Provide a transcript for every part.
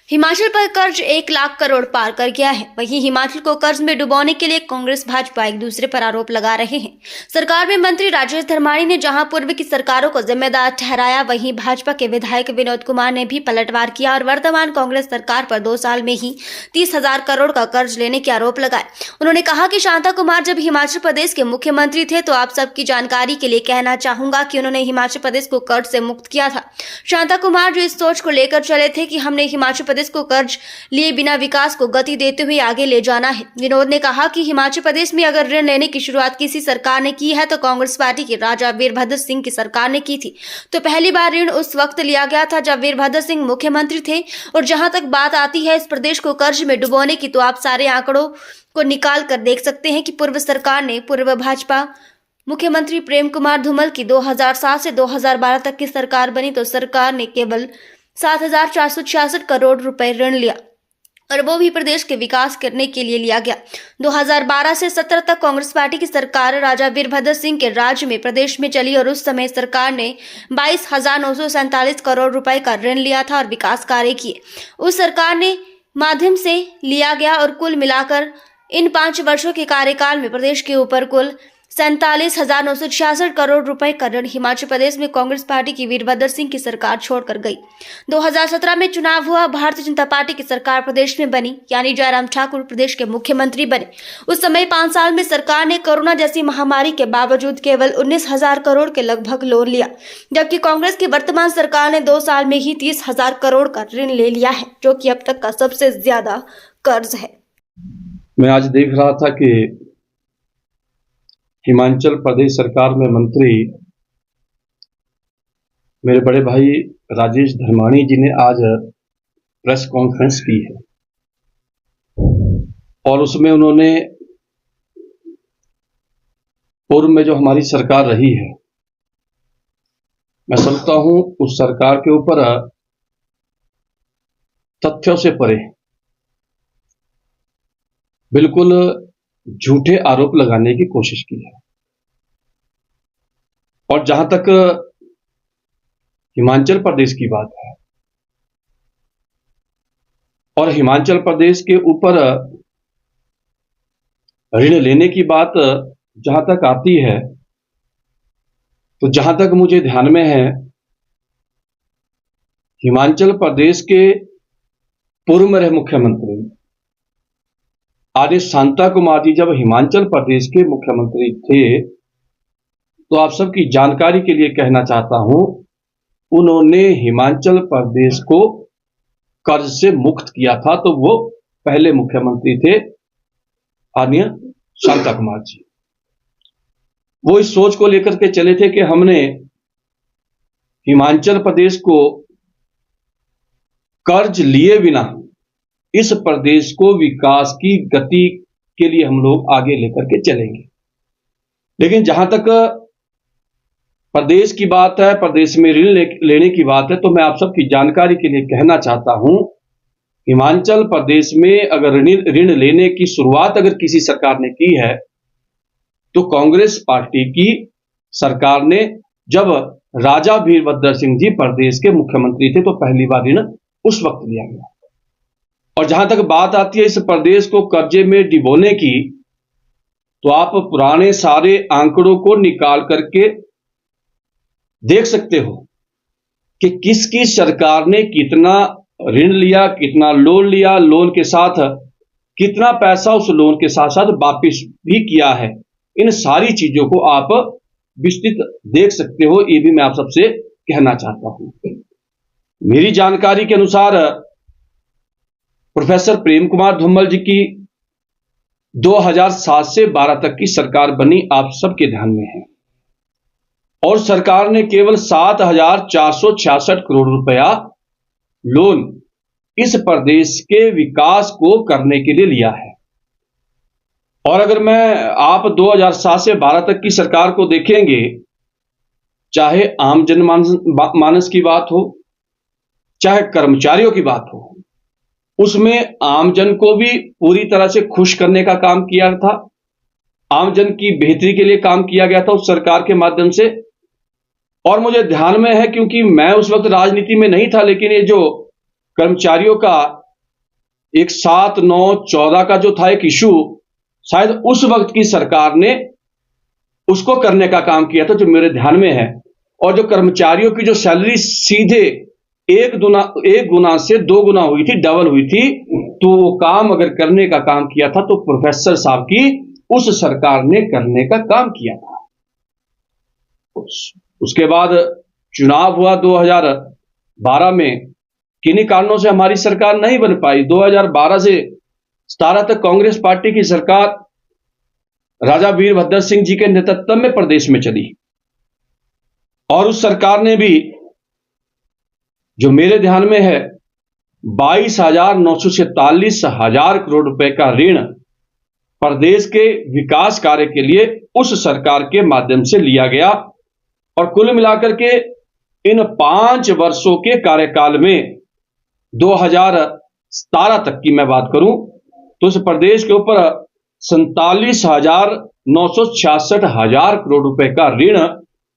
हिमाचल पर कर्ज 1 लाख करोड़ पार कर गया है। वहीं हिमाचल को कर्ज में डुबोने के लिए कांग्रेस भाजपा एक दूसरे पर आरोप लगा रहे हैं। सरकार में मंत्री राजेश धर्माणी ने जहां पूर्व की सरकारों को जिम्मेदार ठहराया, वहीं भाजपा के विधायक विनोद कुमार ने भी पलटवार किया और वर्तमान कांग्रेस सरकार पर 2 साल में ही 30,000 करोड़ का कर्ज लेने के आरोप लगाए। उन्होंने कहा कि शांता कुमार जब हिमाचल प्रदेश के मुख्यमंत्री थे तो आप सबकी जानकारी के लिए कहना चाहूंगा कि उन्होंने हिमाचल प्रदेश को कर्ज से मुक्त किया था। शांता कुमार जो इस सोच को लेकर चले थे कि हमने हिमाचल प्रदेश को कर्ज लिए बिना विकास को गति देते हुए आगे ले जाना है। विनोद ने कहा कि हिमाचल प्रदेश में अगर ऋण लेने की शुरुआत किसी सरकार ने की है तो कांग्रेस पार्टी के राजा वीरभद्र सिंह की सरकार ने की थी। तो पहली बार ऋण उस वक्त लिया गया था जब वीरभद्र सिंह मुख्यमंत्री थे। और जहां तक बात आती है इस प्रदेश को कर्ज में डुबोने की, तो आप सारे आंकड़ों को निकाल कर देख सकते हैं कि पूर्व सरकार ने पूर्व भाजपा मुख्यमंत्री प्रेम कुमार धूमल की 2007 से 2012 तक की सरकार बनी तो सरकार ने केवल 7,466 करोड़ रुपए ऋण लिया और वो भी प्रदेश के विकास करने के लिए लिया गया। 2012 से 17 तक कांग्रेस पार्टी की सरकार राजा वीरभद्र सिंह के राज में प्रदेश में चली और उस समय सरकार ने 22,947 करोड़ रुपए का ऋण लिया था और विकास कार्य किए उस सरकार ने माध्यम से लिया गया। और कुल मिलाकर इन 5 वर्षों के कार्यकाल में प्रदेश के ऊपर कुल 47,966 करोड़ रुपए का ऋण हिमाचल प्रदेश में कांग्रेस पार्टी की वीरभद्र सिंह की सरकार छोड़कर गई। 2017 में चुनाव हुआ, भारतीय जनता पार्टी की सरकार प्रदेश में बनी, यानी जयराम ठाकुर प्रदेश के मुख्यमंत्री बने। उस समय 5 साल में सरकार ने कोरोना जैसी महामारी के बावजूद केवल 19,000 करोड़ के लगभग लोन लिया, जबकि कांग्रेस की वर्तमान सरकार ने 2 साल में ही 30,000 करोड़ का ऋण ले लिया है, जो कि अब तक का सबसे ज्यादा कर्ज है। मैं आज देख रहा था कि हिमाचल प्रदेश सरकार में मंत्री मेरे बड़े भाई राजेश धर्माणी जी ने आज प्रेस कॉन्फ्रेंस की है और उसमें उन्होंने पूर्व में जो हमारी सरकार रही है, मैं समझता हूं उस सरकार के ऊपर तथ्यों से परे बिल्कुल झूठे आरोप लगाने की कोशिश की है। और जहां तक हिमाचल प्रदेश की बात है और हिमाचल प्रदेश के ऊपर ऋण लेने की बात जहां तक आती है, तो जहां तक मुझे ध्यान में है, हिमाचल प्रदेश के पूर्व में रहे मुख्यमंत्री आदि शांता कुमार जी जब हिमाचल प्रदेश के मुख्यमंत्री थे तो आप सबकी जानकारी के लिए कहना चाहता हूं, उन्होंने हिमाचल प्रदेश को कर्ज से मुक्त किया था। तो वो पहले मुख्यमंत्री थे आदरणीय शांता कुमार जी। वो इस सोच को लेकर के चले थे कि हमने हिमाचल प्रदेश को कर्ज लिए बिना इस प्रदेश को विकास की गति के लिए हम लोग आगे लेकर के चलेंगे। लेकिन जहां तक प्रदेश की बात है, प्रदेश में ऋण लेने की बात है, तो मैं आप सबकी जानकारी के लिए कहना चाहता हूं, हिमाचल प्रदेश में अगर ऋण लेने की शुरुआत अगर किसी सरकार ने की है तो कांग्रेस पार्टी की सरकार ने, जब राजा वीरभद्र सिंह जी प्रदेश के मुख्यमंत्री थे तो पहली बार ऋण उस वक्त लिया गया। और जहां तक बात आती है इस प्रदेश को कर्जे में डुबोने की, तो आप पुराने सारे आंकड़ों को निकाल करके देख सकते हो कि किसकी सरकार ने कितना ऋण लिया, कितना लोन लिया, लोन के साथ कितना पैसा उस लोन के साथ साथ वापस भी किया है। इन सारी चीजों को आप विस्तृत देख सकते हो, ये भी मैं आप सबसे कहना चाहता हूं। मेरी जानकारी के अनुसार प्रोफेसर प्रेम कुमार धूमल जी की 2007 से 12 तक की सरकार बनी, आप सबके ध्यान में है, और सरकार ने केवल 7,466 करोड़ रुपया लोन इस प्रदेश के विकास को करने के लिए लिया है। और अगर आप 2007 से 12 तक की सरकार को देखेंगे, चाहे आम जनमानस की बात हो, चाहे कर्मचारियों की बात हो, उसमें आमजन को भी पूरी तरह से खुश करने का काम किया था। आमजन की बेहतरी के लिए काम किया गया था उस सरकार के माध्यम से। और मुझे ध्यान में है, क्योंकि मैं उस वक्त राजनीति में नहीं था, लेकिन ये जो कर्मचारियों का एक 7-9-14 का जो था एक इशू, शायद उस वक्त की सरकार ने उसको करने का काम किया था, जो मेरे ध्यान में है। और जो कर्मचारियों की जो सैलरी सीधे एक गुना से 2 गुना हुई थी, डबल हुई थी, तो वो काम अगर करने का काम किया था तो प्रोफेसर साहब की उस सरकार ने करने का काम किया था। उसके बाद चुनाव हुआ 2012 में, किन्हीं कारणों से हमारी सरकार नहीं बन पाई। 2012 से 17 तक कांग्रेस पार्टी की सरकार राजा वीरभद्र सिंह जी के नेतृत्व में प्रदेश में चली, और उस सरकार ने भी, जो मेरे ध्यान में है, 22,947 हजार करोड़ रुपए का ऋण प्रदेश के विकास कार्य के लिए उस सरकार के माध्यम से लिया गया। और कुल मिलाकर के इन 5 वर्षों के कार्यकाल में 2017 तक की मैं बात करूं तो इस प्रदेश के ऊपर 47,966 हजार करोड़ रुपए का ऋण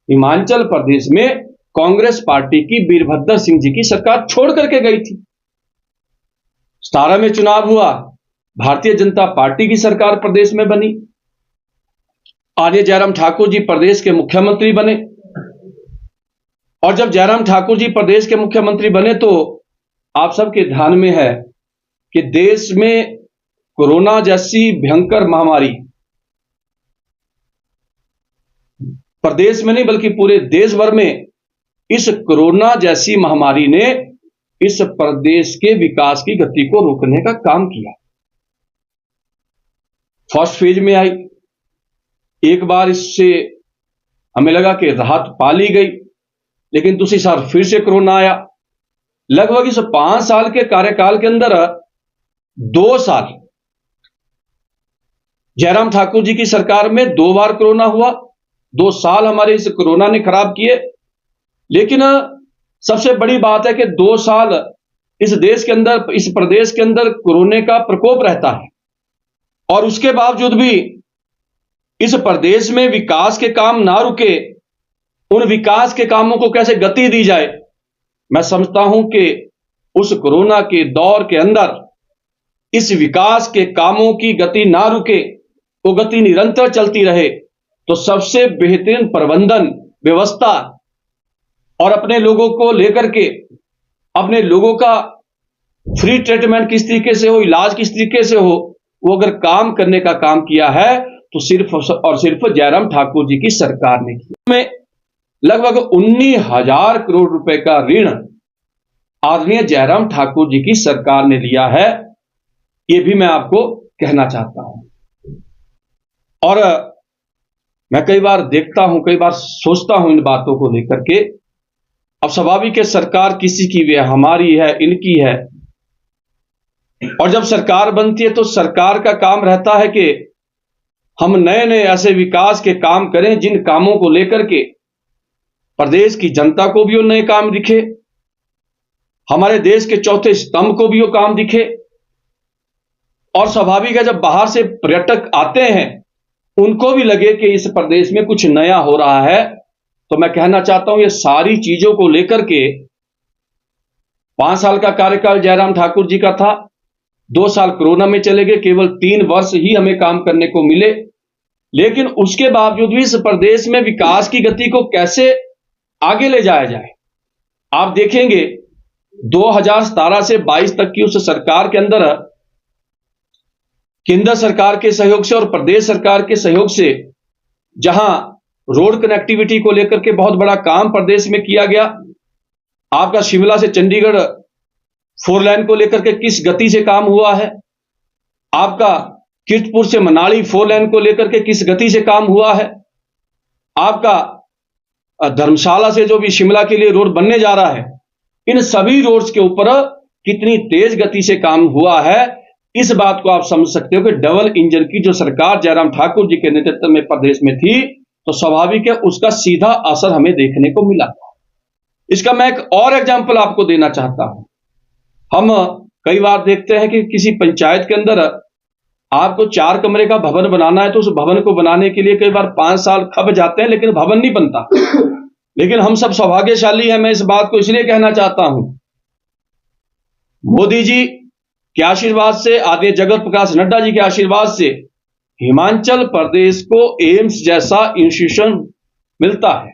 हिमाचल प्रदेश में कांग्रेस पार्टी की वीरभद्र सिंह जी की सरकार छोड़ करके गई थी। 17 में चुनाव हुआ, भारतीय जनता पार्टी की सरकार प्रदेश में बनी, आर्य जयराम ठाकुर जी प्रदेश के मुख्यमंत्री बने। और जब जयराम ठाकुर जी प्रदेश के मुख्यमंत्री बने तो आप सबके ध्यान में है कि देश में कोरोना जैसी भयंकर महामारी, प्रदेश में नहीं बल्कि पूरे देश भर में, इस कोरोना जैसी महामारी ने इस प्रदेश के विकास की गति को रोकने का काम किया। फर्स्ट फेज में आई, एक बार इससे हमें लगा कि राहत पा ली गई, लेकिन दूसरी साल फिर से कोरोना आया। लगभग इस 5 साल के कार्यकाल के अंदर 2 साल जयराम ठाकुर जी की सरकार में 2 बार कोरोना हुआ। 2 साल हमारे इस कोरोना ने खराब किए। लेकिन सबसे बड़ी बात है कि 2 साल इस देश के अंदर, इस प्रदेश के अंदर कोरोना का प्रकोप रहता है, और उसके बावजूद भी इस प्रदेश में विकास के काम ना रुके। उन विकास के कामों को कैसे गति दी जाए, मैं समझता हूं कि उस कोरोना के दौर के अंदर इस विकास के कामों की गति ना रुके, वो गति निरंतर चलती रहे, तो सबसे बेहतरीन प्रबंधन व्यवस्था और अपने लोगों को लेकर के, अपने लोगों का फ्री ट्रीटमेंट किस तरीके से हो, इलाज किस तरीके से हो, वो अगर काम करने का काम किया है तो सिर्फ और सिर्फ जयराम ठाकुर जी की सरकार ने किया। में लगभग 19,000 करोड़ रुपए का ऋण आदरणीय जयराम ठाकुर जी की सरकार ने लिया है, ये भी मैं आपको कहना चाहता हूं। और मैं कई बार देखता हूं, कई बार सोचता हूं इन बातों को लेकर के। अब स्वाभाविक है, सरकार किसी की भी है, हमारी है, इनकी है, और जब सरकार बनती है तो सरकार का काम रहता है कि हम नए नए ऐसे विकास के काम करें जिन कामों को लेकर के प्रदेश की जनता को भी वो नए काम दिखे, हमारे देश के चौथे स्तंभ को भी वो काम दिखे। और स्वाभाविक है, जब बाहर से पर्यटक आते हैं उनको भी लगे कि इस प्रदेश में कुछ नया हो रहा है। तो मैं कहना चाहता हूं, ये सारी चीजों को लेकर के 5 साल का कार्यकाल जयराम ठाकुर जी का था, 2 साल कोरोना में चले गए, केवल 3 वर्ष ही हमें काम करने को मिले। लेकिन उसके बावजूद भी इस प्रदेश में विकास की गति को कैसे आगे ले जाया जाए, आप देखेंगे 2017 से 22 तक की उस सरकार के अंदर केंद्र सरकार के सहयोग से और प्रदेश सरकार के सहयोग से जहां रोड कनेक्टिविटी को लेकर के बहुत बड़ा काम प्रदेश में किया गया। आपका शिमला से चंडीगढ़ 4 लाइन को लेकर के किस गति से काम हुआ है, आपका कीर्तपुर से मनाली 4 लाइन को लेकर के किस गति से काम हुआ है, आपका धर्मशाला से जो भी शिमला के लिए रोड बनने जा रहा है, इन सभी रोड्स के ऊपर कितनी तेज गति से काम हुआ है। इस बात को आप समझ सकते हो कि डबल इंजन की जो सरकार जयराम ठाकुर जी के नेतृत्व में प्रदेश में थी, तो स्वाभाविक है उसका सीधा असर हमें देखने को मिला। इसका मैं एक और एग्जांपल आपको देना चाहता हूं। हम कई बार देखते हैं कि किसी पंचायत के अंदर आपको 4 कमरे का भवन बनाना है, तो उस भवन को बनाने के लिए कई बार 5 साल खप जाते हैं, लेकिन भवन नहीं बनता। लेकिन हम सब सौभाग्यशाली हैं, मैं इस बात को इसलिए कहना चाहता हूं, मोदी जी के आशीर्वाद से, आदरणीय जगत प्रकाश नड्डा जी के आशीर्वाद से हिमाचल प्रदेश को एम्स जैसा इंस्टीट्यूशन मिलता है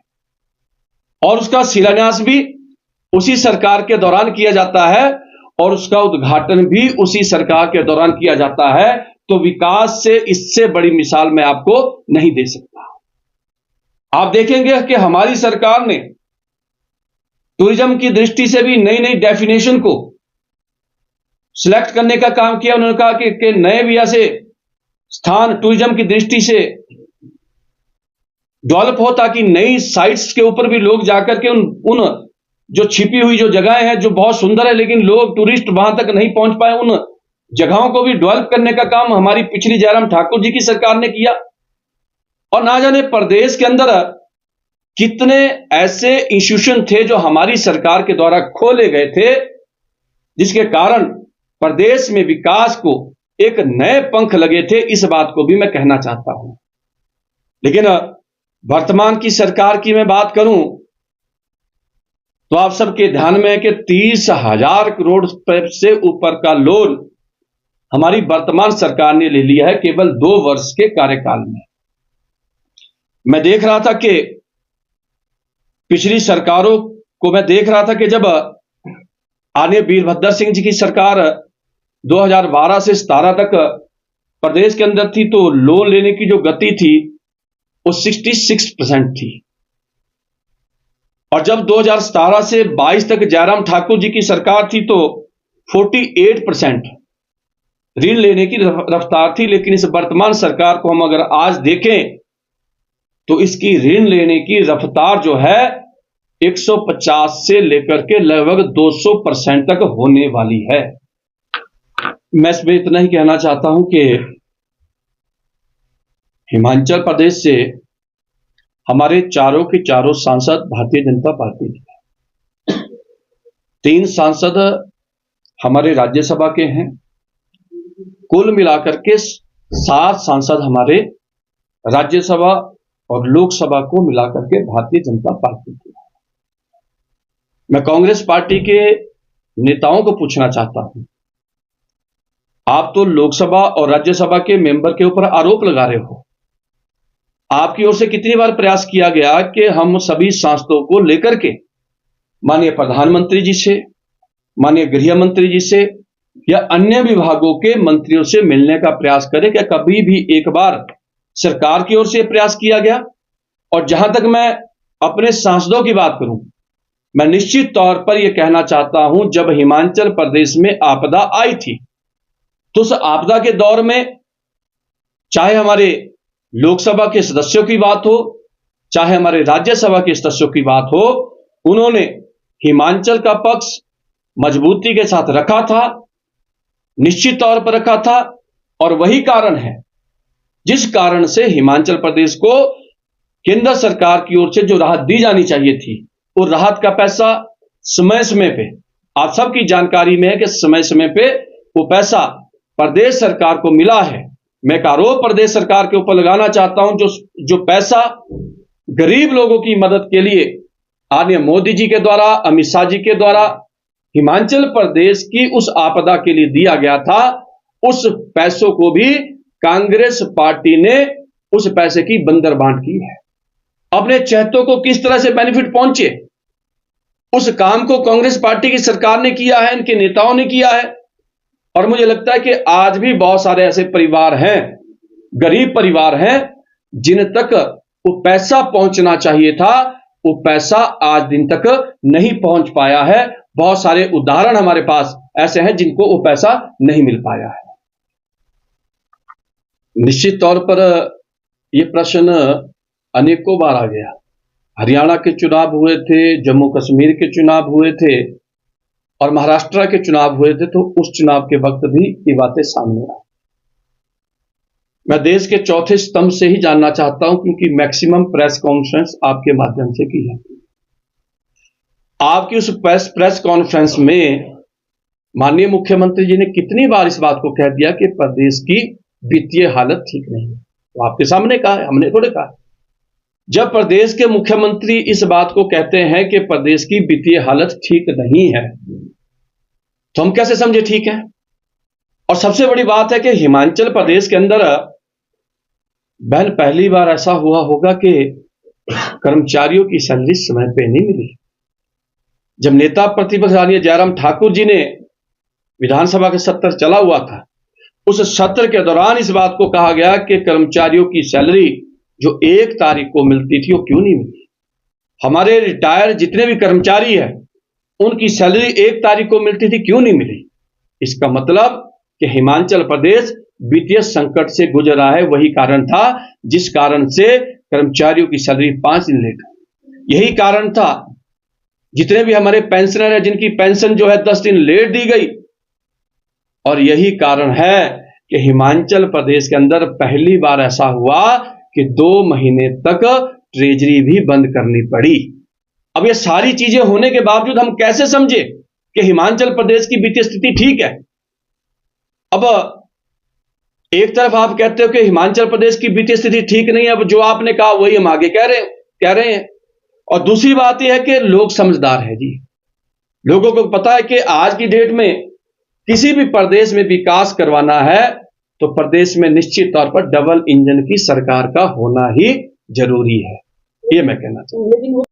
और उसका शिलान्यास भी उसी सरकार के दौरान किया जाता है और उसका उद्घाटन भी उसी सरकार के दौरान किया जाता है। तो विकास से इससे बड़ी मिसाल मैं आपको नहीं दे सकता। आप देखेंगे कि हमारी सरकार ने टूरिज्म की दृष्टि से भी नई नई डेफिनेशन को सिलेक्ट करने का काम किया। उन्होंने कहा कि नए भी ऐसे स्थान टूरिज्म की दृष्टि से डेवलप हो ताकि नई साइट्स के ऊपर भी लोग जाकर के उन जो छिपी हुई जो जगहें हैं जो बहुत सुंदर है लेकिन लोग टूरिस्ट वहां तक नहीं पहुंच पाए, उन जगहों को भी डेवलप करने का काम हमारी पिछली जयराम ठाकुर जी की सरकार ने किया। और ना जाने प्रदेश के अंदर कितने ऐसे इंस्टीट्यूशन थे जो हमारी सरकार के द्वारा खोले गए थे, जिसके कारण प्रदेश में विकास को एक नए पंख लगे थे। इस बात को भी मैं कहना चाहता हूं। लेकिन वर्तमान की सरकार की मैं बात करूं तो आप सबके ध्यान में है कि 30,000 करोड़ रुपए से ऊपर का लोन हमारी वर्तमान सरकार ने ले लिया है केवल 2 वर्ष के कार्यकाल में। मैं देख रहा था कि पिछली सरकारों को मैं देख रहा था कि जब आने वीरभद्र सिंह जी की सरकार 2012 से 17 तक प्रदेश के अंदर थी तो लोन लेने की जो गति थी वो 66% थी। और जब 2017 से 22 तक जयराम ठाकुर जी की सरकार थी तो 48% ऋण लेने की रफ्तार थी। लेकिन इस वर्तमान सरकार को हम अगर आज देखें तो इसकी ऋण लेने की रफ्तार जो है 150 से लेकर के लगभग 200% तक होने वाली है। मैं इसमें इतना ही कहना चाहता हूं कि हिमाचल प्रदेश से हमारे चारों के चारों सांसद भारतीय जनता पार्टी के 3 सांसद हमारे राज्यसभा के हैं। कुल मिलाकर के 7 सांसद हमारे राज्यसभा और लोकसभा को मिलाकर के भारतीय जनता पार्टी के हैं। मैं कांग्रेस पार्टी के नेताओं को पूछना चाहता हूं, आप तो लोकसभा और राज्यसभा के मेंबर के ऊपर आरोप लगा रहे हो। आपकी ओर से कितनी बार प्रयास किया गया कि हम सभी सांसदों को लेकर के माननीय प्रधानमंत्री जी से, माननीय गृह मंत्री जी से या अन्य विभागों के मंत्रियों से मिलने का प्रयास करें? क्या कभी भी एक बार सरकार की ओर से प्रयास किया गया? और जहां तक मैं अपने सांसदों की बात करूं, मैं निश्चित तौर पर यह कहना चाहता हूं, जब हिमाचल प्रदेश में आपदा आई थी तो उस आपदा के दौर में चाहे हमारे लोकसभा के सदस्यों की बात हो, चाहे हमारे राज्यसभा के सदस्यों की बात हो, उन्होंने हिमाचल का पक्ष मजबूती के साथ रखा था, निश्चित तौर पर रखा था। और वही कारण है जिस कारण से हिमाचल प्रदेश को केंद्र सरकार की ओर से जो राहत दी जानी चाहिए थी, वो राहत का पैसा समय समय पे, आप सबकी जानकारी में है कि समय समय पे वो पैसा प्रदेश सरकार को मिला है। मैं एक आरोप प्रदेश सरकार के ऊपर लगाना चाहता हूं, जो पैसा गरीब लोगों की मदद के लिए आदरणीय मोदी जी के द्वारा, अमित शाह जी के द्वारा हिमाचल प्रदेश की उस आपदा के लिए दिया गया था, उस पैसों को भी कांग्रेस पार्टी ने उस पैसे की बंदरबांट की है। अपने चहेतों को किस तरह से बेनिफिट पहुंचे, उस काम को कांग्रेस पार्टी की सरकार ने किया है, इनके नेताओं ने किया है। और मुझे लगता है कि आज भी बहुत सारे ऐसे परिवार हैं, गरीब परिवार हैं, जिन तक वो पैसा पहुंचना चाहिए था, वो पैसा आज दिन तक नहीं पहुंच पाया है। बहुत सारे उदाहरण हमारे पास ऐसे हैं जिनको वो पैसा नहीं मिल पाया है। निश्चित तौर पर यह प्रश्न अनेकों बार आ गया। हरियाणा के चुनाव हुए थे, जम्मू कश्मीर के चुनाव हुए थे और महाराष्ट्र के चुनाव हुए थे, तो उस चुनाव के वक्त भी ये बातें सामने आई। मैं देश के चौथे स्तंभ से ही जानना चाहता हूं, क्योंकि मैक्सिमम प्रेस कॉन्फ्रेंस आपके माध्यम से की जाती है। आपकी उस प्रेस कॉन्फ्रेंस में माननीय मुख्यमंत्री जी ने कितनी बार इस बात को कह दिया कि प्रदेश की वित्तीय हालत ठीक नहीं है। तो आपके सामने कहा है, हमने थोड़े कहा। जब प्रदेश के मुख्यमंत्री इस बात को कहते हैं कि प्रदेश की वित्तीय हालत ठीक नहीं है, तो हम कैसे समझे ठीक है? और सबसे बड़ी बात है कि हिमाचल प्रदेश के अंदर बहन पहली बार ऐसा हुआ होगा कि कर्मचारियों की सैलरी समय पे नहीं मिली। जब नेता प्रतिपक्ष आदरणीय जयराम ठाकुर जी ने विधानसभा का सत्र चला हुआ था, उस सत्र के दौरान इस बात को कहा गया कि कर्मचारियों की सैलरी जो 1 तारीख को मिलती थी वो क्यों नहीं मिली। हमारे रिटायर जितने भी कर्मचारी हैं उनकी सैलरी 1 तारीख को मिलती थी, क्यों नहीं मिली। इसका मतलब कि हिमाचल प्रदेश वित्तीय संकट से गुजर रहा है। वही कारण था जिस कारण से कर्मचारियों की सैलरी 5 दिन लेट हुई। यही कारण था जितने भी हमारे पेंशनर हैं जिनकी पेंशन जो है 10 दिन लेट दी गई। और यही कारण है कि हिमाचल प्रदेश के अंदर पहली बार ऐसा हुआ कि 2 महीने तक ट्रेजरी भी बंद करनी पड़ी। अब ये सारी चीजें होने के बावजूद हम कैसे समझे कि हिमाचल प्रदेश की वित्तीय स्थिति ठीक है। अब एक तरफ आप कहते हो कि हिमाचल प्रदेश की वित्तीय स्थिति ठीक नहीं है, अब जो आपने कहा वही हम आगे कह रहे हैं। और दूसरी बात यह है कि लोग समझदार हैं जी, लोगों को पता है कि आज की डेट में किसी भी प्रदेश में विकास करवाना है तो प्रदेश में निश्चित तौर पर डबल इंजन की सरकार का होना ही जरूरी है, ये मैं कहना चाहूंगा। लेकिन वो